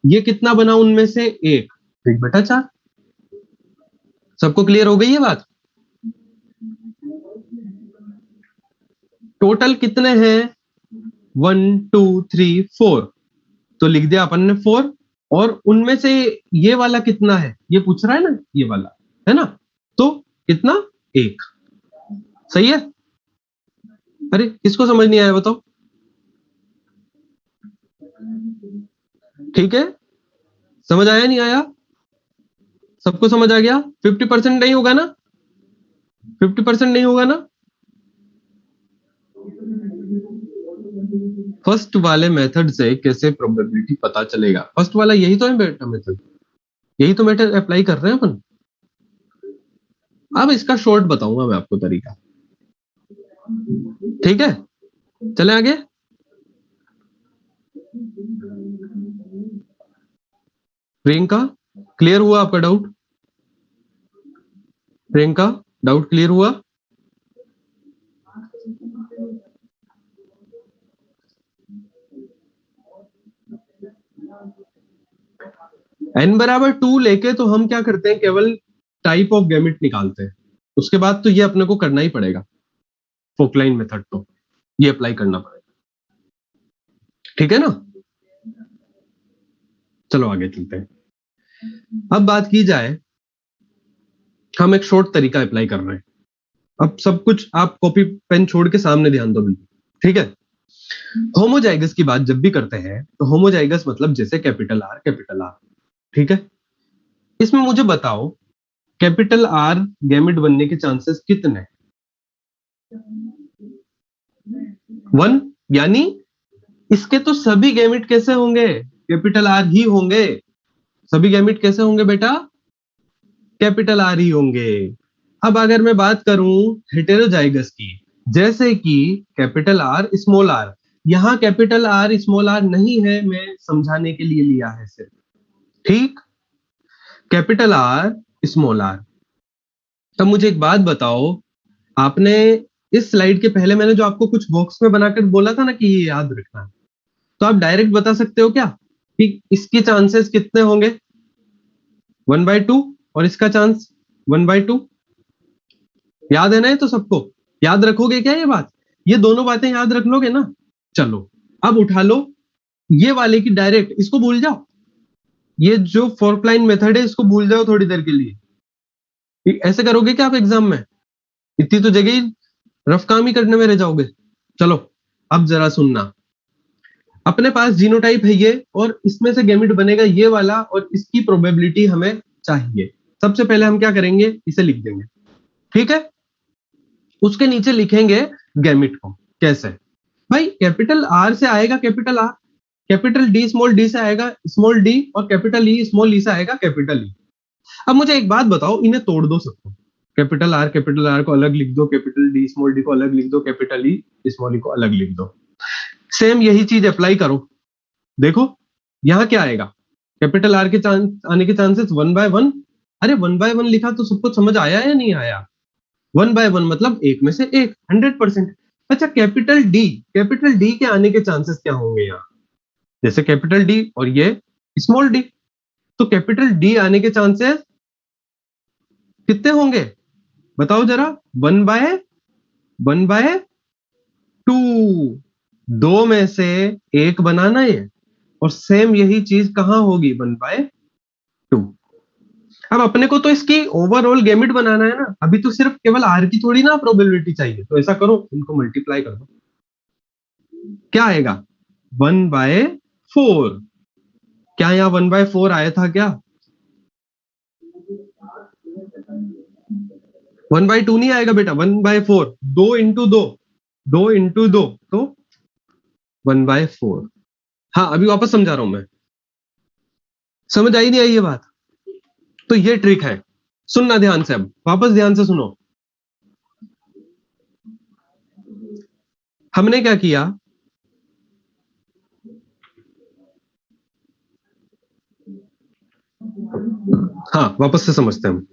ये कितना बना उनमें से 1, ठीक बेटा 4। सबको क्लियर हो गई ये बात, टोटल कितने हैं, 1 2 3 4, तो लिख दिया अपन ने 4, और उनमें से ये वाला कितना है, ये पूछ रहा है ना, ये वाला, है ना, तो कितना, 1, सही है। अरे किसको समझ नहीं आया बताओ, ठीक है, समझ आया नहीं आया, सबको समझ आ गया। 50% नहीं होगा ना, 50% नहीं होगा ना, फर्स्ट वाले मेथड से कैसे प्रोबेबिलिटी पता चलेगा, फर्स्ट वाला यही तो है बेटा मेथड, यही तो मेथड अप्लाई कर रहे हैं अपन। अब इसका शॉर्ट बताऊंगा मैं आपको तरीका, ठीक है, चले आगे। प्रियंका क्लियर हुआ आपका डाउट, प्रियंका डाउट क्लियर हुआ, n बराबर 2 लेके तो हम क्या करते हैं, केवल टाइप ऑफ गैमेट निकालते हैं, उसके बाद तो ये अपने को करना ही पड़ेगा, फोकलाइन मेथड तो ये अप्लाई करना पड़ेगा, ठीक है ना। चलो आगे चलते हैं। अब बात की जाए, हम एक शॉर्ट तरीका अप्लाई कर रहे हैं। अब सब कुछ आप कॉपी पेन छोड़ के सामने ध्यान दो बिल्कुल, ठीक है। होमोजाइगस की बात जब भी करते हैं तो होमोजाइगस मतलब जैसे कैपिटल आर, ठीक है। इसमें मुझे बताओ कैपिटल आर गैमेट बनने के चांसेस कितने, 1, यानी इसके तो सभी गैमेट कैसे होंगे, कैपिटल आर ही होंगे, सभी गैमेट कैसे होंगे बेटा, कैपिटल आर ही होंगे। अब अगर मैं बात करूं हेटेरोजाइगस की, जैसे कि कैपिटल आर, स्मॉल आर, यहां कैपिटल आर, स्मॉल आर नहीं है, मैं समझाने के लिए लिया है सिर्फ, ठीक, कैपिटल आर, स्मॉल आर। तब मुझे एक बात बताओ, आपने इस स्लाइड के पहले मैंने जो आपको कुछ बॉक्स में बनाकर बोला था ना कि ये याद रखना है, तो आप डायरेक्ट बता सकते हो क्या कि इसके चांसेस कितने होंगे, 1/2, और इसका चांस 1/2, याद है ना, ये तो सबको याद रखोगे क्या ये बात, ये दोनों बातें याद रख लोगे ना। चलो अब उठा लो ये वाले की डायरेक्ट, इसको भूल जाओ, ये जो फोर्क लाइन मेथड है इसको भूल जाओ थोड़ी देर के लिए। ऐसे करोगे क्या आप एग्जाम में, इतनी तो जगह ही रफ काम ही करने में रह जाओगे। चलो अब जरा सुनना, अपने पास जीनोटाइप है ये, और इसमें से गैमेट बनेगा ये वाला, और इसकी प्रोबेबिलिटी हमें चाहिए। सबसे पहले हम क्या करेंगे, इसे लिख देंगे, ठीक है। उसके नीचे लिखेंगे गैमेट को। कैसे भाई, कैपिटल आर से आएगा कैपिटल आर, कैपिटल डी से आएगा स्मॉल डी, और कैपिटल ई स्मॉल ई से आएगा कैपिटल ई। अब मुझे एक बात बताओ, इन्हें तोड़ दो सबको, कैपिटल आर को अलग लिख दो, कैपिटल डी स्मॉल डी को अलग लिख दो, कैपिटल ई स्मॉल ई को अलग लिख दो। सेम यही चीज अप्लाई करो, देखो यहां क्या आएगा, कैपिटल आर के आने के चांसेस 1/1। अरे 1/1 लिखा तो सबको समझ आया या नहीं आया? 1/1 मतलब एक में से एक, 100%। अच्छा कैपिटल डी के आने के चांसेस क्या होंगे यहाँ, जैसे कैपिटल डी और ये स्मॉल डी, तो कैपिटल डी आने के चांसेस कितने होंगे बताओ जरा? 1/2, दो में से एक बनाना है, और सेम यही चीज कहां होगी, 1/2। अब अपने को तो इसकी ओवरऑल गैमेट बनाना है ना, अभी तो सिर्फ केवल आर की थोड़ी ना प्रोबेबिलिटी चाहिए, तो ऐसा करो इनको मल्टीप्लाई कर दो, क्या आएगा 1/4। क्या यहाँ 1/4 आया था क्या? 1/2 नहीं आएगा बेटा, 1/4, 2 इंटू दो तो 1/4। हाँ अभी वापस समझा रहा हूं मैं, समझ आई नहीं आई ये बात? तो ये ट्रिक है, सुनना ध्यान से, अब वापस ध्यान से सुनो। हमने क्या किया, हाँ वापस से समझते हैं हम।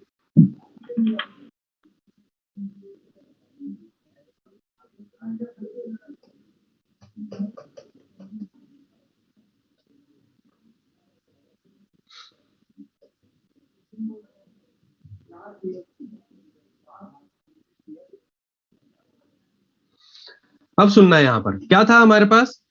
अब सुनना, यहां पर क्या था हमारे पास,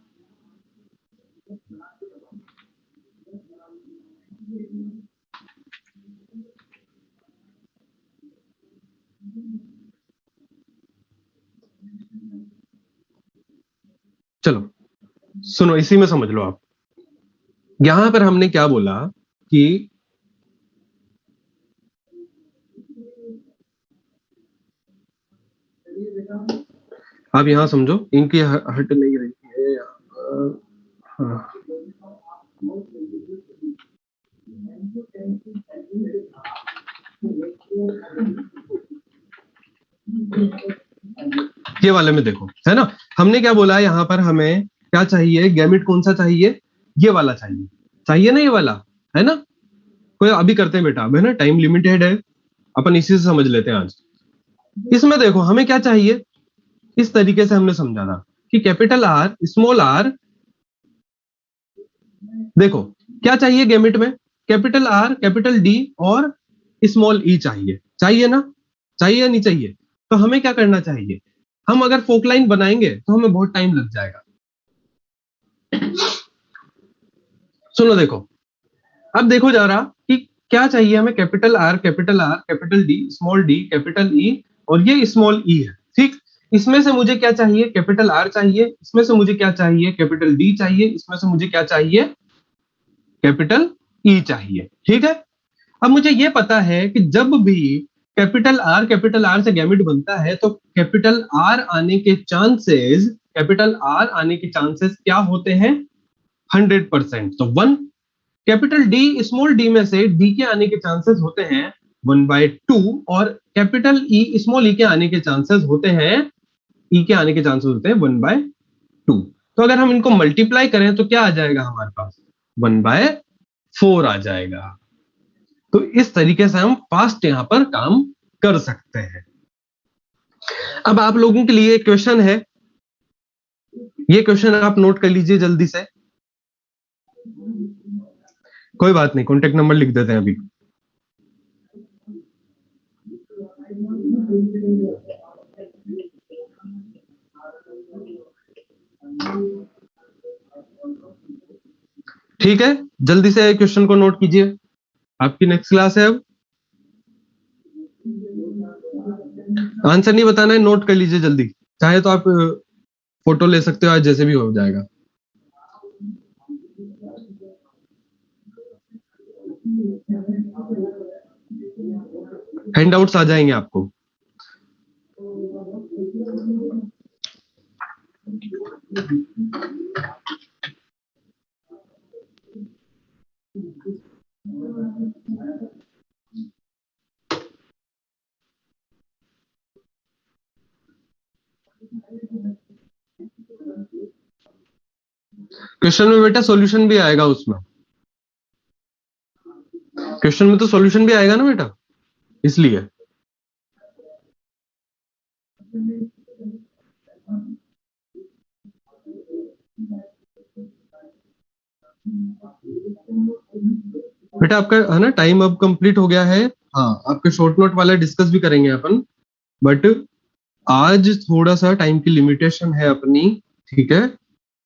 चलो सुनो इसी में समझ लो आप। यहां पर हमने क्या बोला कि आप यहां समझो, इनकी हट नहीं रही है, हाँ। ये वाले में देखो, है ना, हमने क्या बोला, यहां पर हमें क्या चाहिए, गैमेट कौन सा चाहिए, ये वाला चाहिए, चाहिए ना ये वाला, है ना। कोई अभी करते हैं बेटा, अब है ना टाइम लिमिटेड है, अपन इसी से समझ लेते हैं आज। इसमें देखो हमें क्या चाहिए, इस तरीके से हमने समझा था कि कैपिटल आर स्मॉल आर, देखो क्या चाहिए गैमेट में, कैपिटल आर कैपिटल डी और स्मॉल ई चाहिए, चाहिए ना, चाहिए या नहीं चाहिए? तो हमें क्या करना चाहिए, हम अगर फोक लाइन बनाएंगे तो हमें बहुत टाइम लग जाएगा। सुनो देखो, अब देखो जा रहा कि क्या चाहिए हमें, capital R capital D capital ई, और ये स्मॉल ई है, ठीक। इसमें से मुझे क्या चाहिए, कैपिटल आर चाहिए, इसमें से मुझे क्या चाहिए, कैपिटल डी चाहिए, इसमें से मुझे क्या चाहिए, कैपिटल ई चाहिए, ठीक है। अब मुझे ये पता है कि जब भी कैपिटल आर से गैमेट बनता है तो कैपिटल आर आने के चांसेस, क्या होते हैं, 100%। तो 1, कैपिटल डी स्मॉल डी में से डी के आने के चांसेस होते हैं 1/2, और कैपिटल ई स्मॉल ई के आने के चांसेस होते हैं, 1/2। तो अगर हम इनको मल्टीप्लाई करें तो क्या आ जाएगा हमारे पास, 1/4 आ जाएगा। तो इस तरीके से हम फास्ट यहां पर काम कर सकते हैं। अब आप लोगों के लिए क्वेश्चन है, ये क्वेश्चन आप नोट कर लीजिए जल्दी से, कोई बात नहीं, कॉन्टेक्ट नंबर लिख देते हैं अभी। ठीक है, जल्दी से क्वेश्चन को नोट कीजिए, आपकी नेक्स्ट क्लास है अब। आंसर नहीं बताना है, नोट कर लीजिए जल्दी, चाहे तो आप फोटो ले सकते हो, आज जैसे भी हो जाएगा। हैंडआउट्स आ जाएंगे आपको। क्वेश्चन में बेटा सॉल्यूशन भी आएगा, उसमें क्वेश्चन में तो सॉल्यूशन भी आएगा ना बेटा, इसलिए। बेटा आपका है ना टाइम अब कंप्लीट हो गया है। हाँ, आपके शॉर्ट नोट वाला डिस्कस भी करेंगे अपन, बट आज थोड़ा सा टाइम की लिमिटेशन है अपनी, ठीक है।